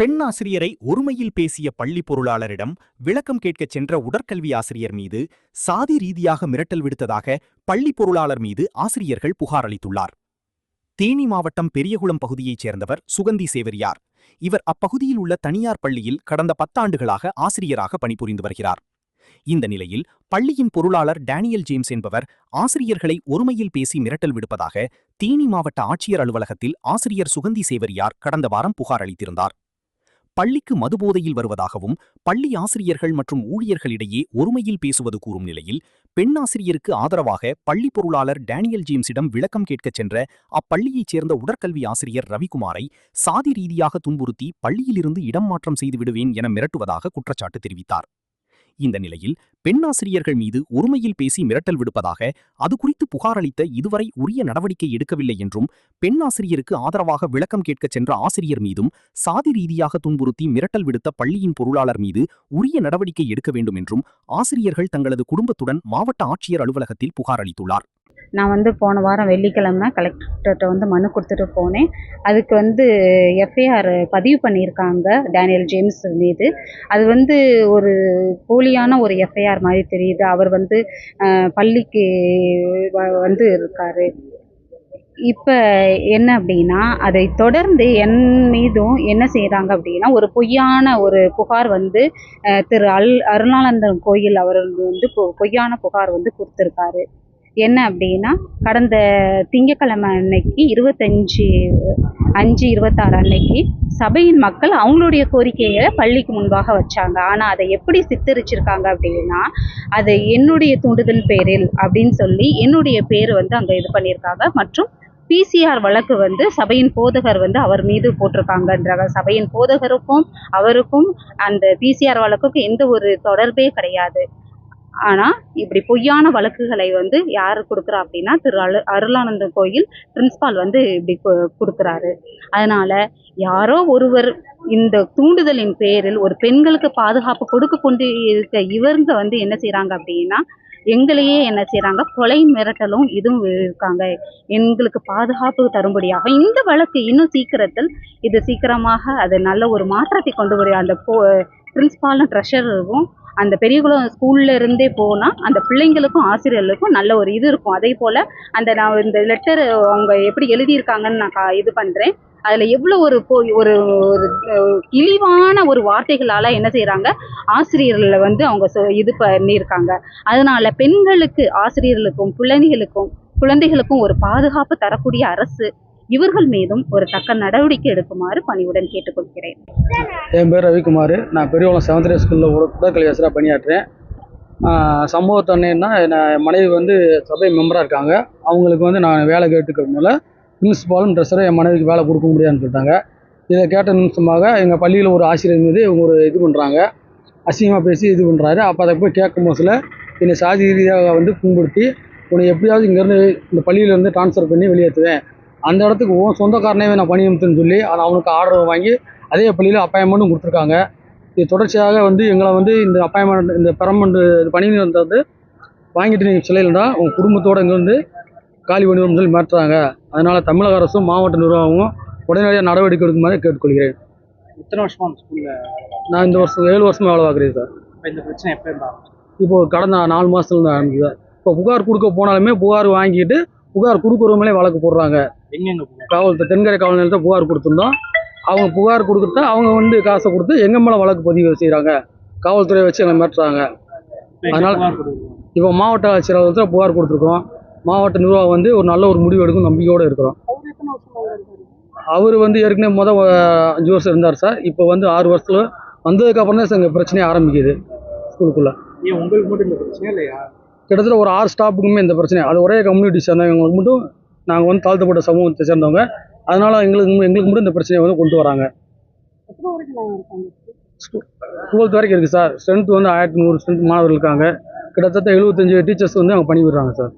பெண் ஆசிரியரை ஒருமையில் பேசிய பள்ளி பொருளாளரிடம் விளக்கம் கேட்கச் சென்ற உடற்கல்வி ஆசிரியர் மீது சாதி ரீதியாக மிரட்டல் விடுத்ததாக பள்ளி பொருளாளர் மீது ஆசிரியர்கள் புகார் அளித்துள்ளார். தேனி மாவட்டம் பெரியகுளம் பகுதியைச் சேர்ந்தவர் சுகந்தி சேவரியார். இவர் அப்பகுதியில் உள்ள தனியார் பள்ளியில் கடந்த 10 ஆண்டுகளாக ஆசிரியராக பணிபுரிந்து வருகிறார். இந்த நிலையில் பள்ளியின் பொருளாளர் டேனியல் ஜேம்ஸ் என்பவர் ஆசிரியர்களை ஒருமையில் பேசி மிரட்டல் விடுப்பதாக தேனி மாவட்ட ஆட்சியர் அலுவலகத்தில் ஆசிரியர் சுகந்தி சேவரியார் கடந்த வாரம் புகார் அளித்திருந்தார். பள்ளிக்கு மதுபோதையில் வருவதாகவும் பள்ளி ஆசிரியர்கள் மற்றும் ஊழியர்களிடையே ஒருமையில் பேசுவது கூறும் நிலையில் பெண் ஆசிரியருக்கு ஆதரவாக பள்ளி பொருளாளர் டேனியல் ஜேம்ஸிடம் விளக்கம் கேட்கச் சென்ற அப்பள்ளியைச் சேர்ந்த உடற்கல்வி ஆசிரியர் ரவிக்குமாரை சாதி ரீதியாக துன்புறுத்தி பள்ளியிலிருந்து இடம் மாற்றம் செய்து விடுவேன் என மிரட்டுவதாக குற்றச்சாட்டு தெரிவித்தார். இந்த நிலையில் பெண் ஆசிரியர்கள் மீது ஒருமையில் பேசி மிரட்டல் விடுப்பதாக அது குறித்து புகார் அளித்த இதுவரை உரிய நடவடிக்கை எடுக்கவில்லை என்றும் பெண் ஆசிரியருக்கு ஆதரவாக விளக்கம் கேட்கச் சென்ற ஆசிரியர் மீதும் சாதி ரீதியாக துன்புறுத்தி மிரட்டல் விடுத்த பள்ளியின் பொருளாளர் மீது உரிய நடவடிக்கை எடுக்க வேண்டும் என்றும் ஆசிரியர்கள் தங்களது குடும்பத்துடன் மாவட்ட ஆட்சியர் அலுவலகத்தில் புகார் அளித்துள்ளார். நான் போன வாரம் வெள்ளிக்கிழமை கலெக்டர்கிட்ட மனு கொடுத்துட்டு போனேன். அதுக்கு எஃப்ஐஆர் பதிவு பண்ணியிருக்காங்க டேனியல் ஜேம்ஸ் மீது. அது ஒரு போலியான ஒரு எஃப்ஐஆர் மாதிரி தெரியுது. அவர் பள்ளிக்கு இருக்காரு. இப்போ என்ன அப்படின்னா, அதை தொடர்ந்து என் மீதும் என்ன செய்கிறாங்க அப்படின்னா, ஒரு பொய்யான ஒரு புகார் திரு அருளானந்தம் கோயில் அவர் பொய்யான புகார் கொடுத்துருக்காரு. என்ன அப்படின்னா, கடந்த திங்கட்கிழமை அன்னைக்கு 25/5/26 அன்னைக்கு சபையின் மக்கள் அவங்களுடைய கோரிக்கையை பள்ளிக்கு முன்பாக வச்சாங்க. ஆனால் அதை எப்படி சித்தரிச்சிருக்காங்க அப்படின்னா, அது என்னுடைய தூண்டுதல் பேரில் அப்படின்னு சொல்லி என்னுடைய பேர் அங்கே இது பண்ணியிருக்காங்க. மற்றும் பிசிஆர் வழக்கு சபையின் போதகர் அவர் மீது போட்டிருக்காங்கன்றாங்க. சபையின் போதகருக்கும் அவருக்கும் அந்த பிசிஆர் வழக்குக்கும் எந்த ஒரு தொடர்பே கிடையாது. ஆனால் இப்படி பொய்யான வழக்குகளை யார் கொடுக்குறா அப்படின்னா, திரு அருளானந்தம் கோயில் பிரின்ஸ்பால் இப்படி கொடுக்குறாரு. அதனால் யாரோ ஒருவர் இந்த தூண்டுதலின் பேரில் ஒரு பெண்களுக்கு பாதுகாப்பு கொடுக்க கொண்டு இருக்க இவங்க என்ன செய்கிறாங்க அப்படின்னா, எங்களையே என்ன செய்கிறாங்க, கொலை மிரட்டலும் இதுவும் இருக்காங்க. எங்களுக்கு பாதுகாப்பு தரும்படியாக இந்த வழக்கு இன்னும் சீக்கிரமாக அது நல்ல ஒரு மாற்றத்தை கொண்டு வரும். அந்த பிரின்ஸ்பாலும் ட்ரெஷரரும் அந்த பெரியகுளம் ஸ்கூல்ல இருந்தே போனால் அந்த பிள்ளைங்களுக்கும் ஆசிரியர்களுக்கும் நல்ல ஒரு இது இருக்கும். அதே போல் நான் இந்த லெட்டர் அவங்க எப்படி எழுதியிருக்காங்கன்னு நான் இது பண்ணுறேன். அதில் எவ்வளோ ஒரு இழிவான ஒரு வார்த்தைகளால் என்ன செய்கிறாங்க, ஆசிரியர்களை அவங்க இது பண்ணியிருக்காங்க. அதனால் பெண்களுக்கு, ஆசிரியர்களுக்கும் குழந்தைகளுக்கும் ஒரு பாதுகாப்பு தரக்கூடிய அரசு இவர்கள் மீதும் ஒரு தக்க நடவடிக்கை எடுக்குமாறு பணிவுடன் கேட்டுக்கொள்கிறேன். என் பேர் ரவிக்குமார். நான் பெரியகுளம் 7th ஸ்கூலில் உடற்கல்வி ஆசிரியராக பணியாற்றுறேன். சம்பவத்தன்னைன்னா என் மனைவி சபை மெம்பராக இருக்காங்க. அவங்களுக்கு நான் வேலை கேட்டுக்கிறதுனால பிரின்சிபாலும் ட்ரெஸரும் என் மனைவிக்கு வேலை கொடுக்க முடியாதுன்னு சொல்லிட்டாங்க. இதை கேட்ட நிமிஷமாக எங்கள் பள்ளியில் ஒரு ஆசிரியர் மீது இவங்க ஒரு இது பண்ணுறாங்க, அசிங்கமாக பேசி இது பண்ணுறாரு. அப்போ அதை போய் கேட்கும் போதில் என்னை சாதி ரீதியாக புண்படுத்தி, உன்னை எப்படியாவது இங்கேருந்து இந்த பள்ளியிலேருந்து ட்ரான்ஸ்ஃபர் பண்ணி வெளியேற்றுவேன், அந்த இடத்துக்கு சொந்தக்காரனவே நான் பணி அமுத்துன்னு சொல்லி அவனுக்கு ஆர்டர் வாங்கி அதே பள்ளியில் அப்பாயின்மெண்ட்டும் கொடுத்துருக்காங்க. இது தொடர்ச்சியாக எங்களை இந்த அப்பாயின்மெண்ட், இந்த பெர்மனண்ட் பணி நிரந்தரத்தை வாங்கிட்டு நீங்கள் சொல்லலைன்னா உங்கள் குடும்பத்தோடு இங்கேருந்து காலி பண்ணிடுவோம்னு சொல்லி மாற்றுறாங்க. அதனால் தமிழக அரசும் மாவட்ட நிர்வாகமும் உடனடியாக நடவடிக்கை எடுக்குமாறு கேட்டுக்கொள்கிறேன். இத்தனை வருஷமா ஸ்கூலில் நான் இந்த வருஷம் 7 வருஷமாக வேலை பார்க்குறேன் சார். இந்த பிரச்சனை எப்போ இருந்தால் இப்போது கடந்த 4 மாதத்துலேருந்து ஆரம்பிக்குது. இப்போ புகார் கொடுக்க போனாலுமே புகார் வாங்கிட்டு புகார் கொடுக்குறவங்களே வழக்கு போடுறாங்க. காவல்துறை தென்கரை காவல் நிலையத்தை புகார் கொடுத்துருந்தோம். அவங்க புகார் கொடுத்துட்டா அவங்க காசை கொடுத்து எங்கள் மேலே வழக்கு பதிவு செய்கிறாங்க. காவல்துறையை வச்சு எங்களை மிரட்டுறாங்க. அதனால் இப்போ மாவட்ட ஆட்சியர் அலுவலகத்தில் புகார் கொடுத்துருக்கோம். மாவட்ட நிர்வாகம் ஒரு நல்ல ஒரு முடிவு எடுக்கும் நம்பிக்கையோடு இருக்கிறோம். அவர் ஏற்கனவே 5 வருஷம் இருந்தார் சார். இப்போ 6 வருஷத்தில் வந்ததுக்கப்புறம் தான் எங்கள் பிரச்சனையே ஆரம்பிக்குது ஸ்கூலுக்குள்ளே. உங்களுக்கு மட்டும் இந்த பிரச்சனை இல்லையா? கிட்டத்தட்ட ஒரு 6 ஸ்டாஃபுக்குமே இந்த பிரச்சனை. அது ஒரே கம்யூனிட்டி சேர்ந்தவங்களுக்கு மட்டும், நாங்கள் தாழ்த்தப்பட்ட சமூகத்தை சேர்ந்தவங்க, அதனால் எங்களுக்கு மட்டும் இந்த பிரச்சனையை கொண்டு வராங்க. 12th வரைக்கும் இருக்குது சார். ஸ்ட்ரென்த் 1100 ஸ்ட்ரென்த் மாணவர்கள் இருக்காங்க. கிட்டத்தட்ட 75 டீச்சர்ஸ் அங்கே பணிபுரிறாங்க சார்.